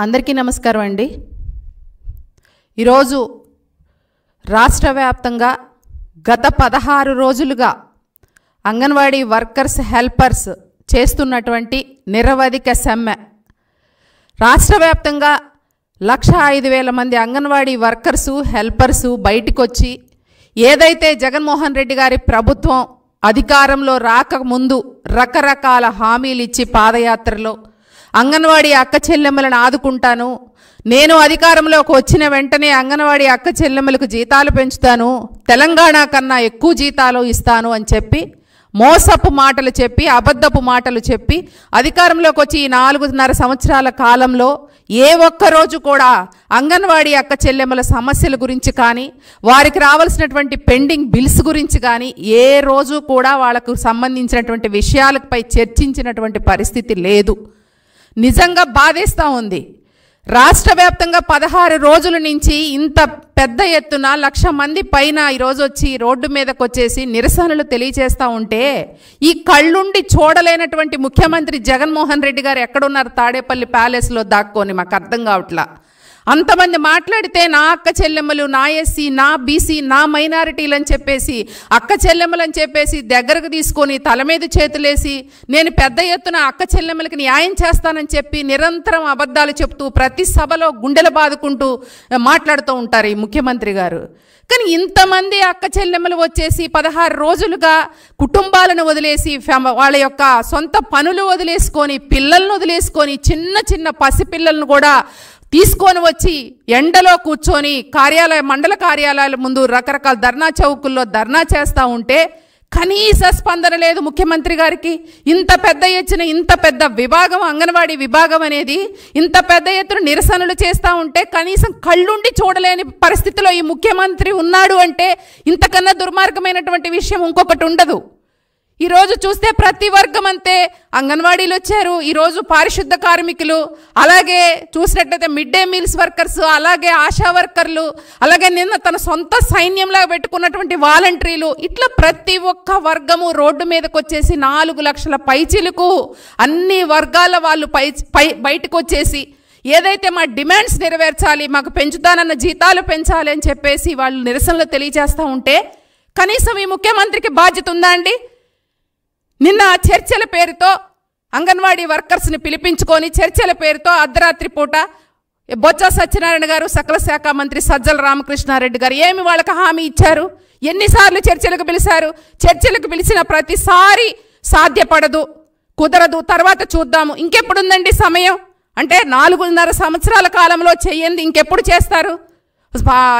అందరికీ నమస్కారం అండి. ఈరోజు రాష్ట్ర వ్యాప్తంగా గత 16 రోజులుగా అంగన్వాడీ వర్కర్స్ హెల్పర్స్ చేస్తున్నటువంటి నిరవధిక సమ్మె. రాష్ట్ర వ్యాప్తంగా 1,05,000 మంది అంగన్వాడీ వర్కర్సు హెల్పర్సు బయటికి వచ్చి ఏదైతే జగన్మోహన్ రెడ్డి గారి ప్రభుత్వం అధికారంలో రాకముందు రకరకాల హామీలు ఇచ్చి పాదయాత్రలో అంగన్వాడీ అక్క చెల్లెమ్మలను ఆదుకుంటాను, నేను అధికారంలోకి వచ్చిన వెంటనే అంగన్వాడీ అక్క చెల్లెమ్మలకు జీతాలు పెంచుతాను, తెలంగాణ కన్నా ఎక్కువ జీతాలు ఇస్తాను అని చెప్పి మోసపు మాటలు చెప్పి అబద్ధపు మాటలు చెప్పి అధికారంలోకి వచ్చి ఈ 4.5 సంవత్సరాల కాలంలో ఏ ఒక్కరోజు కూడా అంగన్వాడీ అక్క చెల్లెమ్మల సమస్యల గురించి కానీ వారికి రావాల్సినటువంటి పెండింగ్ బిల్స్ గురించి కానీ ఏ రోజు కూడా వాళ్ళకు సంబంధించినటువంటి విషయాలపై చర్చించినటువంటి పరిస్థితి లేదు. నిజంగా బాధేస్తూ ఉంది. రాష్ట్ర వ్యాప్తంగా 16 రోజుల నుంచి ఇంత పెద్ద ఎత్తున 1,00,000 మంది పైన ఈరోజు వచ్చి రోడ్డు మీదకి వచ్చేసి నిరసనలు తెలియజేస్తూ ఉంటే ఈ కళ్ళుండి చూడలేనటువంటి ముఖ్యమంత్రి జగన్మోహన్ రెడ్డి గారు ఎక్కడున్నారు? తాడేపల్లి ప్యాలెస్లో దాక్కొని మాకు అర్థం కావట్లా. అంతమంది మాట్లాడితే నా అక్క చెల్లెమ్మలు, నా ఎస్సీ, నా బీసీ, నా మైనారిటీలు అని చెప్పేసి అక్క చెల్లెమ్మలు అని చెప్పేసి దగ్గరకు తీసుకొని తల మీద చేతులేసి నేను పెద్ద ఎత్తున అక్క చెల్లెమ్మలకి న్యాయం చేస్తానని చెప్పి నిరంతరం అబద్ధాలు చెప్తూ ప్రతి సభలో గుండెలు బాదుకుంటూ మాట్లాడుతూ ఉంటారు ఈ ముఖ్యమంత్రి గారు. కానీ ఇంతమంది అక్క చెల్లెమ్మలు వచ్చేసి 16 రోజులుగా కుటుంబాలను వదిలేసి వాళ్ళ యొక్క సొంత పనులు వదిలేసుకొని పిల్లలను వదిలేసుకొని చిన్న చిన్న పసిపిల్లలను కూడా తీసుకొని వచ్చి ఎండలో కూర్చొని మండల కార్యాలయాల ముందు రకరకాల ధర్నా చౌకుల్లో ధర్నా చేస్తూ ఉంటే కనీస స్పందన లేదు ముఖ్యమంత్రి గారికి. ఇంత పెద్ద ఎత్తున ఇంత పెద్ద విభాగం అంగన్వాడీ విభాగం అనేది ఇంత పెద్ద ఎత్తున నిరసనలు చేస్తూ ఉంటే కనీసం కళ్ళుండి చూడలేని పరిస్థితిలో ఈ ముఖ్యమంత్రి ఉన్నాడు అంటే ఇంతకన్నా దుర్మార్గమైనటువంటి విషయం ఇంకొకటి ఉండదు. ఈరోజు చూస్తే ప్రతి వర్గం అంతే. అంగన్వాడీలు వచ్చారు, ఈరోజు పారిశుద్ధ కార్మికులు, అలాగే చూసినట్లయితే మిడ్ డే మీల్స్ వర్కర్స్, అలాగే ఆశా వర్కర్లు, అలాగే నిన్న తన సొంత సైన్యంలాగా పెట్టుకున్నటువంటి వాలంటీర్లు, ఇట్లా ప్రతి ఒక్క వర్గము రోడ్డు మీదకి వచ్చేసి 4 లక్షల పైచిలకు అన్ని వర్గాల వాళ్ళు బయటకు వచ్చేసి ఏదైతే మా డిమాండ్స్ నెరవేర్చాలి, మాకు పెంచుతానన్న జీతాలు పెంచాలి అని చెప్పేసి వాళ్ళు నిరసనలు తెలియజేస్తూ ఉంటే కనీసం ఈ ముఖ్యమంత్రికి బాధ్యత ఉందా అండి? నిన్న చర్చల పేరుతో అంగన్వాడీ వర్కర్స్ని పిలిపించుకొని చర్చల పేరుతో అర్ధరాత్రి పూట బొత్స సత్యనారాయణ గారు, సకల శాఖ మంత్రి సజ్జల రామకృష్ణారెడ్డి గారు ఏమి వాళ్ళకి హామీ ఇచ్చారు? ఎన్నిసార్లు చర్చలకు పిలిచారు? చర్చలకు పిలిచిన ప్రతిసారి సాధ్యపడదు, కుదరదు, తర్వాత చూద్దాము. ఇంకెప్పుడుందండి సమయం? అంటే 4.5 సంవత్సరాల కాలంలో చెయ్యండి, ఇంకెప్పుడు చేస్తారు?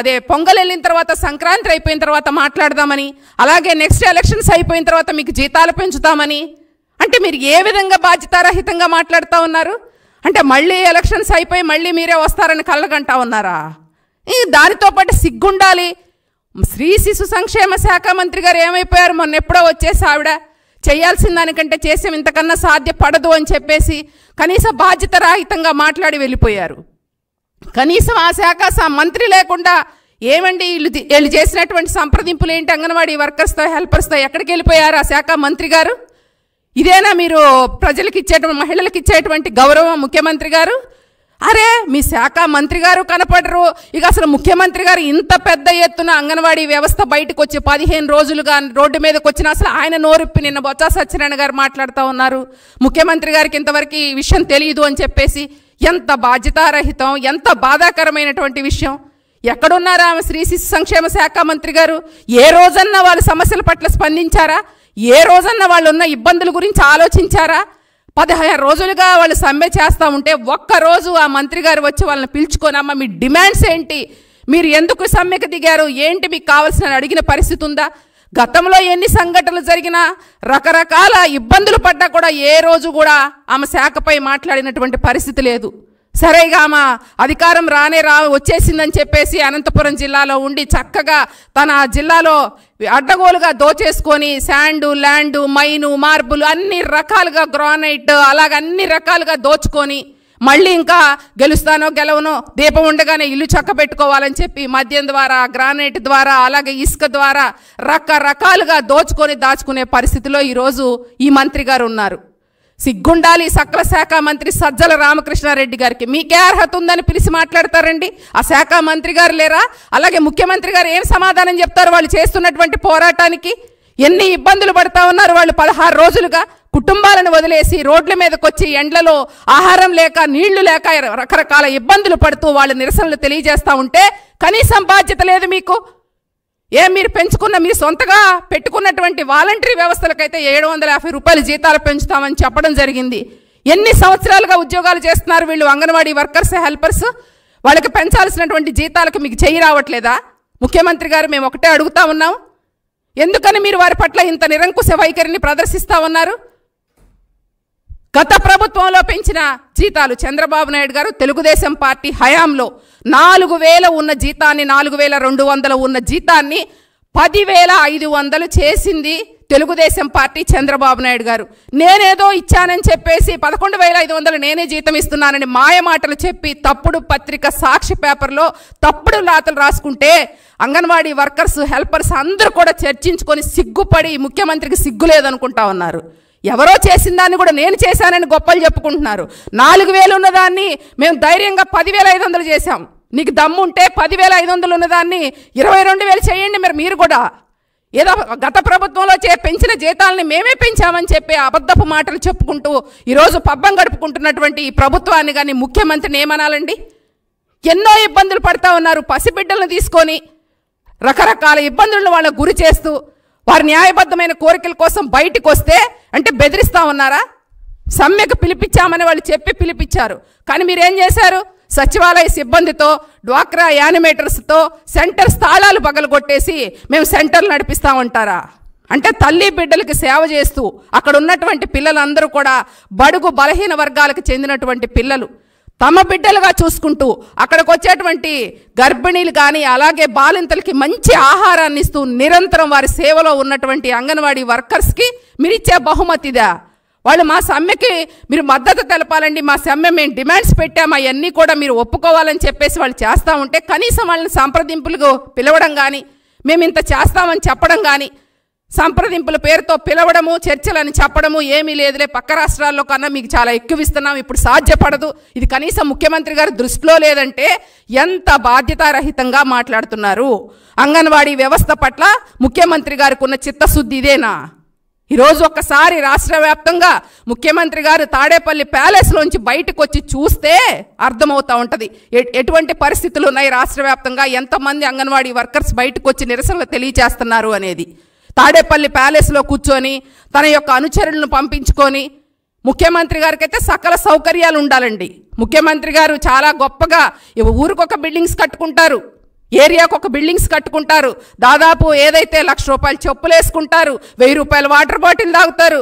అదే పొంగల్ వెళ్ళిన తర్వాత సంక్రాంతి అయిపోయిన తర్వాత మాట్లాడదామని, అలాగే నెక్స్ట్ ఎలక్షన్స్ అయిపోయిన తర్వాత మీకు జీతాలు పెంచుతామని, అంటే మీరు ఏ విధంగా బాధ్యతారహితంగా మాట్లాడుతూ ఉన్నారు? అంటే మళ్ళీ ఎలక్షన్స్ అయిపోయి మళ్ళీ మీరే వస్తారని కళ్ళగంటా ఉన్నారా? దానితో పాటు సిగ్గుండాలి. స్త్రీ శిశు సంక్షేమ శాఖ మంత్రి గారు ఏమైపోయారు? మొన్న ఎప్పుడో వచ్చేసి ఆవిడ చేయాల్సిన దానికంటే చేసే ఇంతకన్నా సాధ్యపడదు అని చెప్పేసి కనీస బాధ్యతారహితంగా మాట్లాడి వెళ్ళిపోయారు. కనీసం ఆ శాఖ మంత్రి లేకుండా ఏమండి వీళ్ళు చేసినటువంటి సంప్రదింపులు ఏంటి? అంగన్వాడీ వర్కర్స్తో హెల్పర్స్తో ఎక్కడికి వెళ్ళిపోయారు ఆ శాఖ మంత్రి గారు? ఇదేనా మీరు ప్రజలకు ఇచ్చేటువంటి మహిళలకు ఇచ్చేటువంటి గౌరవం ముఖ్యమంత్రి గారు? అరే మీ శాఖ మంత్రి గారు కనపడరు. ఇక అసలు ముఖ్యమంత్రి గారు ఇంత పెద్ద ఎత్తున అంగన్వాడీ వ్యవస్థ బయటకు వచ్చి 15 రోజులుగా రోడ్డు మీదకి వచ్చిన అసలు ఆయన నోరుప్పి నిన్న బొత్స సత్యనారాయణ గారు మాట్లాడుతూ ఉన్నారు ముఖ్యమంత్రి గారికి ఇంతవరకు ఈ విషయం తెలియదు అని చెప్పేసి. ఎంత బాధ్యతారహితం, ఎంత బాధాకరమైనటువంటి విషయం. ఎక్కడున్నారా ఆమె స్త్రీ శిశు సంక్షేమ శాఖ మంత్రి గారు? ఏ రోజన్నా వాళ్ళ సమస్యల పట్ల స్పందించారా? ఏ రోజన్నా వాళ్ళు ఉన్న ఇబ్బందుల గురించి ఆలోచించారా? 16 రోజులుగా వాళ్ళు సమ్మె చేస్తూ ఉంటే ఒక్కరోజు ఆ మంత్రి గారు వచ్చి వాళ్ళని పిలుచుకొని అమ్మ మీ డిమాండ్స్ ఏంటి, మీరు ఎందుకు సమ్మెకు దిగారు, ఏంటి మీకు కావాల్సిన అడిగిన పరిస్థితి ఉందా? గతంలో ఎన్ని సంఘటనలు జరిగినా రకరకాల ఇబ్బందులు పడ్డా కూడా ఏ రోజు కూడా ఆమె శాఖపై మాట్లాడినటువంటి పరిస్థితి లేదు. సరేగా ఆమె అధికారం వచ్చేసిందని చెప్పేసి అనంతపురం జిల్లాలో ఉండి చక్కగా తన జిల్లాలో అడ్డగోలుగా దోచేసుకొని శాండు, ల్యాండు, మైను, మార్బుల్ అన్ని రకాలుగా గ్రానైట్ అలాగ అన్ని రకాలుగా దోచుకొని మళ్ళీ ఇంకా గెలుస్తానో గెలవనో దీపం ఉండగానే ఇల్లు చక్క పెట్టుకోవాలని చెప్పి మద్యం ద్వారా, గ్రానైట్ ద్వారా, అలాగే ఇసుక ద్వారా రకరకాలుగా దాచుకునే పరిస్థితిలో ఈరోజు ఈ మంత్రి గారు ఉన్నారు. సిగ్గుండాలి సకల శాఖ మంత్రి సజ్జల రామకృష్ణారెడ్డి గారికి. మీకే అర్హత ఉందని పిలిచి మాట్లాడతారండి? ఆ శాఖ మంత్రి గారు లేరా? అలాగే ముఖ్యమంత్రి గారు ఏం సమాధానం చెప్తారు వాళ్ళు చేస్తున్నటువంటి పోరాటానికి? ఎన్ని ఇబ్బందులు పడతా ఉన్నారు వాళ్ళు 16 రోజులుగా. కుటుంబాలను వదిలేసి రోడ్ల మీదకి వచ్చి ఎండ్లలో ఆహారం లేక నీళ్లు లేక రకరకాల ఇబ్బందులు పడుతూ వాళ్ళు నిరసనలు తెలియజేస్తూ ఉంటే కనీసం బాధ్యత లేదు మీకు. మీరు పెంచుకున్న మీ సొంతగా పెట్టుకున్నటువంటి వాలంటరీ వ్యవస్థలకైతే 750 రూపాయలు జీతాలు పెంచుతామని చెప్పడం జరిగింది. ఎన్ని సంవత్సరాలుగా ఉద్యోగాలు చేస్తున్నారు వీళ్ళు అంగన్వాడీ వర్కర్స్ హెల్పర్స్? వాళ్ళకి పెంచాల్సినటువంటి జీతాలకు మీకు చెయ్యి రావట్లేదా? ముఖ్యమంత్రి గారు మేము ఒకటే అడుగుతా ఉన్నాం, ఎందుకని మీరు వారి పట్ల ఇంత నిరంకుశ వైఖరిని ప్రదర్శిస్తూ ఉన్నారు? గత ప్రభుత్వంలో పెంచిన జీతాలు చంద్రబాబు నాయుడు గారు తెలుగుదేశం పార్టీ హయాంలో 4000 ఉన్న జీతాన్ని 4200 ఉన్న జీతాన్ని 10,500 చేసింది తెలుగుదేశం పార్టీ చంద్రబాబు నాయుడు గారు. నేనేదో ఇచ్చానని చెప్పేసి 11,500 నేనే జీతం ఇస్తున్నానని మాయ మాటలు చెప్పి తప్పుడు పత్రిక సాక్షి పేపర్లో తప్పుడు రాతలు రాసుకుంటే అంగన్వాడీ వర్కర్స్ హెల్పర్స్ అందరూ కూడా చర్చించుకొని సిగ్గుపడి ముఖ్యమంత్రికి సిగ్గు లేదనుకుంటా ఉన్నారు. ఎవరో చేసిన దాన్ని కూడా నేను చేశానని గొప్పలు చెప్పుకుంటున్నారు. 4,000 ఉన్నదాన్ని మేము ధైర్యంగా 10,500 చేశాం. నీకు దమ్ము ఉంటే 10,500 ఉన్నదాన్ని 22,000 చేయండి. మీరు కూడా ఏదో గత ప్రభుత్వంలో పెంచిన జీతాలని మేమే పెంచామని చెప్పి అబద్ధపు మాటలు చెప్పుకుంటూ ఈరోజు పబ్బం గడుపుకుంటున్నటువంటి ఈ ప్రభుత్వాన్ని కానీ ముఖ్యమంత్రిని ఏమనాలండి? ఎన్నో ఇబ్బందులు పడతా ఉన్నారు. పసిబిడ్డలను తీసుకొని రకరకాల ఇబ్బందులను వాళ్ళకు గురి చేస్తూ వారి న్యాయబద్ధమైన కోరికల కోసం బయటకు వస్తే అంటే బెదిరిస్తా ఉన్నారా? సమ్మెకు పిలిపించామని వాళ్ళు చెప్పి పిలిపించారు. కానీ మీరేం చేశారు? సచివాలయ సిబ్బందితో డ్వాక్రా యానిమేటర్స్తో సెంటర్ స్థాళాలు పగలగొట్టేసి మేము సెంటర్లు నడిపిస్తా ఉంటారా? అంటే తల్లి బిడ్డలకి సేవ చేస్తూ అక్కడ ఉన్నటువంటి పిల్లలందరూ కూడా బడుగు బలహీన వర్గాలకు చెందినటువంటి పిల్లలు తమ బిడ్డలుగా చూసుకుంటూ అక్కడికి వచ్చేటువంటి గర్భిణీలు కానీ అలాగే బాలింతలకి మంచి ఆహారాన్ని ఇస్తూ నిరంతరం వారి సేవలో ఉన్నటువంటి అంగన్వాడీ వర్కర్స్కి మీరు ఇచ్చే బహుమతిదా? వాళ్ళు మా సమ్మెకి మీరు మద్దతు తెలపాలండి, మా సమ్మె మేము డిమాండ్స్ పెట్టాము అవన్నీ కూడా మీరు ఒప్పుకోవాలని చెప్పేసి వాళ్ళు చేస్తూ ఉంటే కనీసం వాళ్ళని సంప్రదింపులకు పిలవడం కానీ మేము ఇంత చేస్తామని చెప్పడం కానీ సంప్రదింపుల పేరుతో పిలవడము చర్చలని చెప్పడము ఏమీ లేదులే, పక్క రాష్ట్రాల్లో కన్నా మీకు చాలా ఎక్కువ ఇస్తున్నాం, ఇప్పుడు సాధ్యపడదు, ఇది కనీసం ముఖ్యమంత్రి గారి దృష్టిలో లేదంటే ఎంత బాధ్యతారహితంగా మాట్లాడుతున్నారు? అంగన్వాడీ వ్యవస్థ పట్ల ముఖ్యమంత్రి గారికి ఉన్న చిత్తశుద్ధి ఇదేనా? ఈరోజు ఒక్కసారి రాష్ట్ర వ్యాప్తంగా ముఖ్యమంత్రి గారు తాడేపల్లి ప్యాలెస్లోంచి బయటకు వచ్చి చూస్తే అర్థమవుతూ ఉంటుంది ఎటువంటి పరిస్థితులు ఉన్నాయి రాష్ట్ర వ్యాప్తంగా, ఎంతమంది అంగన్వాడీ వర్కర్స్ బయటకు వచ్చి నిరసనలు తెలియజేస్తున్నారు అనేది. తాడేపల్లి ప్యాలెస్లో కూర్చొని తన యొక్క అనుచరులను పంపించుకొని ముఖ్యమంత్రి గారికి అయితే సకల సౌకర్యాలు ఉండాలండి. ముఖ్యమంత్రి గారు చాలా గొప్పగా ఊరికొక బిల్డింగ్స్ కట్టుకుంటారు, ఏరియాకు ఒక బిల్డింగ్స్ కట్టుకుంటారు, దాదాపు ఏదైతే 1,00,000 రూపాయలు చెప్పులు వేసుకుంటారు, 1,000 రూపాయల వాటర్ బాటిల్ తాగుతారు.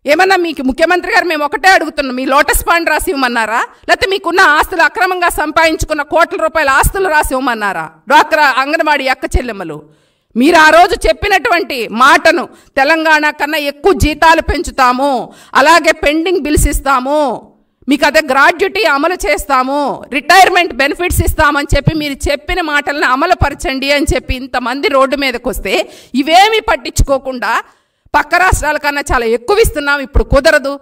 ఏమన్నా మీకు ముఖ్యమంత్రి గారు మేము ఒకటే అడుగుతున్నాం, మీ లోటస్ పాండ్ రాసి ఇవ్వమన్నారా? లేకపోతే మీకున్న ఆస్తులు అక్రమంగా సంపాదించుకున్న కోట్ల రూపాయల ఆస్తులు రాసి ఇవ్వమన్నారా? డ్వాక్రా అంగన్వాడీ అక్క చెల్లెమ్మలు మీరు ఆ రోజు చెప్పినటువంటి మాటను తెలంగాణ కన్నా ఎక్కువ జీతాలు పెంచుతాము, అలాగే పెండింగ్ బిల్స్ ఇస్తాము, మీకు అదే గ్రాడ్యుటీ అమలు చేస్తాము, రిటైర్మెంట్ బెనిఫిట్స్ ఇస్తామని చెప్పి మీరు చెప్పిన మాటలను అమలుపరచండి అని చెప్పి ఇంతమంది రోడ్డు మీదకి వస్తే ఇవేమీ పట్టించుకోకుండా పక్క రాష్ట్రాల కన్నా చాలా ఎక్కువ ఇస్తున్నాం, ఇప్పుడు కుదరదు.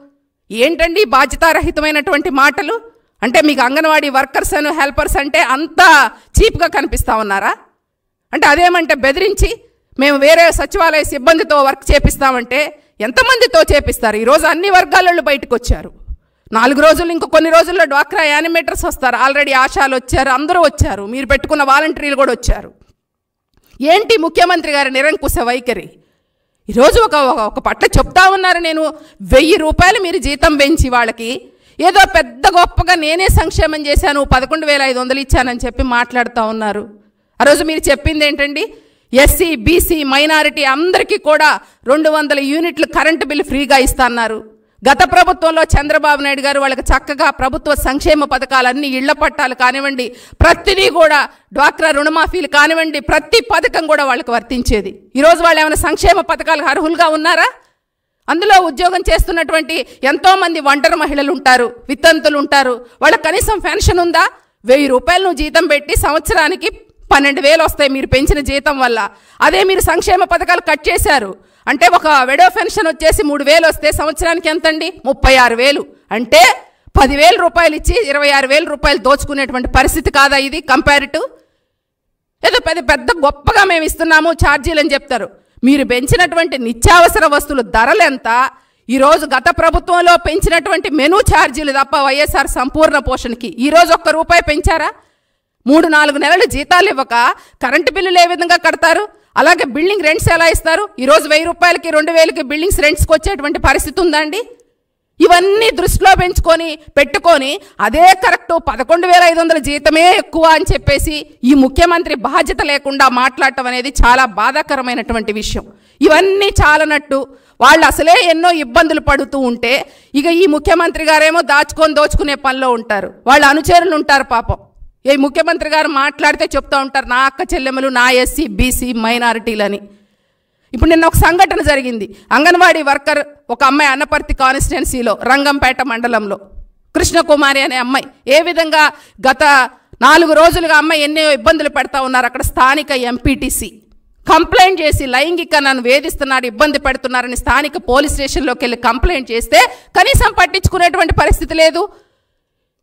ఏంటండి బాధ్యతారహితమైనటువంటి మాటలు? అంటే మీకు అంగన్వాడీ వర్కర్స్ అండ్ హెల్పర్స్ అంటే అంత చీప్గా కనిపిస్తూ ఉన్నారా? అంటే అదేమంటే బెదిరించి మేము వేరే సచివాలయ సిబ్బందితో వర్క్ చేపిస్తామంటే ఎంతమందితో చేపిస్తారు? ఈరోజు అన్ని వర్గాలలో బయటకు వచ్చారు. 4 రోజులు ఇంకో కొన్ని రోజుల్లో డ్వాక్రా యానిమేటర్స్ వస్తారు, ఆల్రెడీ ఆశాలు వచ్చారు, అందరూ వచ్చారు, మీరు పెట్టుకున్న వాలంటీర్లు కూడా వచ్చారు. ఏంటి ముఖ్యమంత్రి గారి నిరంకుశ వైఖరి? ఈరోజు ఒక పట్ల చెప్తా ఉన్నారు, నేను 1,000 రూపాయలు మీరు జీతం పెంచి వాళ్ళకి ఏదో పెద్ద గొప్పగా నేనే సంక్షేమం చేశాను 11,500 ఇచ్చానని చెప్పి మాట్లాడుతూ ఉన్నారు. ఆ రోజు మీరు చెప్పింది ఏంటండి? ఎస్సీ బీసీ మైనారిటీ అందరికీ కూడా 200 యూనిట్లు కరెంటు బిల్లు ఫ్రీగా ఇస్తున్నారు. గత ప్రభుత్వంలో చంద్రబాబు నాయుడు గారు వాళ్ళకి చక్కగా ప్రభుత్వ సంక్షేమ పథకాలన్నీ ఇళ్ల పట్టాలు కానివ్వండి, ప్రతిదీ కూడా డ్వాక్రా రుణమాఫీలు కానివ్వండి, ప్రతి పథకం కూడా వాళ్ళకి వర్తించేది. ఈరోజు వాళ్ళు ఏమైనా సంక్షేమ పథకాలకు అర్హులుగా ఉన్నారా? అందులో ఉద్యోగం చేస్తున్నటువంటి ఎంతోమంది ఒంటరి మహిళలు ఉంటారు, వితంతులు ఉంటారు, వాళ్ళకి కనీసం పెన్షన్ ఉందా? 1,000 రూపాయలు నువ్వు జీతం పెట్టి సంవత్సరానికి 12,000 వస్తాయి మీరు పెంచిన జీతం వల్ల. అదే మీరు సంక్షేమ పథకాలు కట్ చేశారు. అంటే ఒక విడో పెన్షన్ వచ్చేసి 3,000 వస్తే సంవత్సరానికి ఎంతండి? 36,000. అంటే 10,000 రూపాయలు ఇచ్చి 26,000 రూపాయలు దోచుకునేటువంటి పరిస్థితి కాదా ఇది? కంపారిటివ్ ఏదో పెద్ద గొప్పగా మేము ఇస్తున్నాము ఛార్జీలు అని చెప్తారు. మీరు పెంచినటువంటి నిత్యావసర వస్తువుల ధరలు ఎంత? ఈరోజు గత ప్రభుత్వంలో పెంచినటువంటి మెనూ ఛార్జీలు తప్ప వైఎస్ఆర్ సంపూర్ణ పోషణకి ఈరోజు ₹1 పెంచారా? 3-4 నెలలు జీతాలు ఇవ్వక కరెంటు బిల్లులు ఏ విధంగా కడతారు? అలాగే బిల్డింగ్ రెంట్స్ ఎలా ఇస్తారు? ఈరోజు ₹1,000కి 2,000కి బిల్డింగ్స్ రెంట్స్కి వచ్చేటువంటి పరిస్థితి ఉందా అండి? ఇవన్నీ దృష్టిలో పెట్టుకొని అదే కరెక్ట్ 11,500 జీతమే ఎక్కువ అని చెప్పేసి ఈ ముఖ్యమంత్రి బాధ్యత లేకుండా మాట్లాడటం అనేది చాలా బాధాకరమైనటువంటి విషయం. ఇవన్నీ చాలనట్టు వాళ్ళు అసలే ఎన్నో ఇబ్బందులు పడుతూ ఉంటే ఇక ఈ ముఖ్యమంత్రి గారేమో దోచుకునే పనిలో ఉంటారు. వాళ్ళ అనుచరులు ఉంటారు పాపం. ఈ ముఖ్యమంత్రి గారు మాట్లాడితే చెప్తూ ఉంటారు నా అక్క చెల్లెమ్మలు, నా ఎస్సీ బీసీ మైనారిటీలని. ఇప్పుడు నిన్న ఒక సంఘటన జరిగింది. అంగన్వాడీ వర్కర్ ఒక అమ్మాయి అన్నపర్తి కాన్స్టిట్యున్సీలో రంగంపేట మండలంలో కృష్ణకుమారి అనే అమ్మాయి ఏ విధంగా గత 4 రోజులుగా అమ్మాయి ఎన్నో ఇబ్బందులు పెడతా ఉన్నారు. అక్కడ స్థానిక ఎంపీటీసీ కంప్లైంట్ చేసి లైంగిక నన్ను వేధిస్తున్నారు, ఇబ్బంది పెడుతున్నారని స్థానిక పోలీస్ స్టేషన్లోకి వెళ్ళి కంప్లైంట్ చేస్తే కనీసం పట్టించుకునేటువంటి పరిస్థితి లేదు.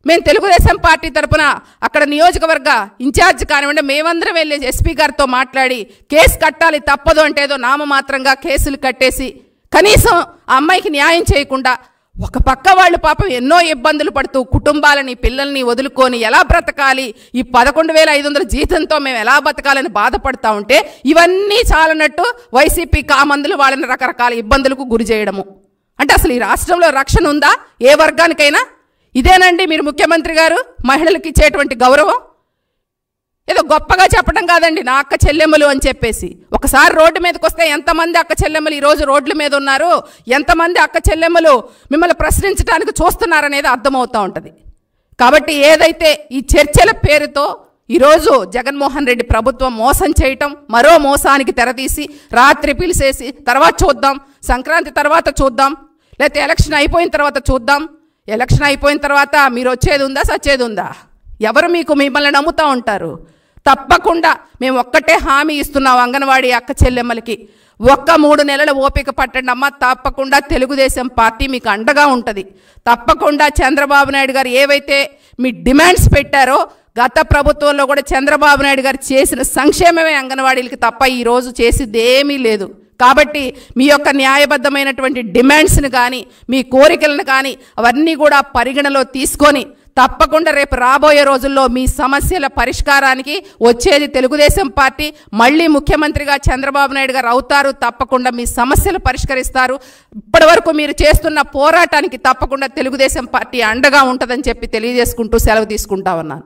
మేము తెలుగుదేశం పార్టీ తరఫున అక్కడ నియోజకవర్గ ఇన్ఛార్జ్ కానివ్వండి మేమందరం వెళ్ళి ఎస్పీ గారితో మాట్లాడి కేసు కట్టాలి తప్పదు అంటే ఏదో నామమాత్రంగా కేసులు కట్టేసి కనీసం ఆ అమ్మాయికి న్యాయం చేయకుండా ఒక పక్క వాళ్ళు పాపం ఎన్నో ఇబ్బందులు పడుతూ కుటుంబాలని పిల్లల్ని వదులుకొని ఎలా బ్రతకాలి, ఈ 11,500 జీతంతో మేము ఎలా బతకాలని బాధపడతా ఉంటే ఇవన్నీ చాలనట్టు వైసీపీ కామందులు వాళ్ళని రకరకాల ఇబ్బందులకు గురి చేయడము. అంటే అసలు ఈ రాష్ట్రంలో రక్షణ ఉందా ఏ వర్గానికైనా? ఇదేనండి మీరు ముఖ్యమంత్రి గారు మహిళలకు ఇచ్చేటువంటి గౌరవం? ఏదో గొప్పగా చెప్పడం కాదండి నా అక్క చెల్లెమ్మలు అని చెప్పేసి. ఒకసారి రోడ్డు మీదకి వస్తే ఎంతమంది అక్క చెల్లెమ్మలు ఈరోజు రోడ్ల మీద ఉన్నారు, ఎంతమంది అక్క చెల్లెమ్మలు మిమ్మల్ని ప్రశ్నించడానికి చూస్తున్నారనేది అర్థమవుతూ ఉంటుంది. కాబట్టి ఏదైతే ఈ చర్చల పేరుతో ఈరోజు జగన్మోహన్ రెడ్డి ప్రభుత్వం మోసం చేయటం, మరో మోసానికి తెరతీసి రాత్రి పిలిచేసి తర్వాత చూద్దాం, సంక్రాంతి తర్వాత చూద్దాం, లేకపోతే ఎలక్షన్ అయిపోయిన తర్వాత చూద్దాం. ఎలక్షన్ అయిపోయిన తర్వాత మీరు వచ్చేది ఉందా సచ్చేది ఉందా? ఎవరు మిమ్మల్ని నమ్ముతూ ఉంటారు? తప్పకుండా మేము ఒక్కటే హామీ ఇస్తున్నాం అంగన్వాడీ అక్క చెల్లెమ్మలకి, 3 నెలల ఓపిక పట్టండి అమ్మ, తప్పకుండా తెలుగుదేశం పార్టీ మీకు అండగా ఉంటుంది. తప్పకుండా చంద్రబాబు నాయుడు గారు ఏవైతే మీ డిమాండ్స్ పెట్టారో గత ప్రభుత్వంలో కూడా చంద్రబాబు నాయుడు గారు చేసిన సంక్షేమమే అంగన్వాడీలకి తప్ప ఈరోజు చేసింది ఏమీ లేదు. కాబట్టి మీ యొక్క న్యాయబద్ధమైనటువంటి డిమాండ్స్ని కానీ మీ కోరికలను కానీ అవన్నీ కూడా పరిగణలో తీసుకొని తప్పకుండా రేపు రాబోయే రోజుల్లో మీ సమస్యల పరిష్కారానికి వచ్చేది తెలుగుదేశం పార్టీ. మళ్ళీ ముఖ్యమంత్రిగా చంద్రబాబు నాయుడు గారు అవుతారు. తప్పకుండా మీ సమస్యలు పరిష్కరిస్తారు. ఇప్పటివరకు మీరు చేస్తున్న పోరాటానికి తప్పకుండా తెలుగుదేశం పార్టీ అండగా ఉంటుందని చెప్పి తెలియజేసుకుంటూ సెలవు తీసుకుంటా ఉన్నాను.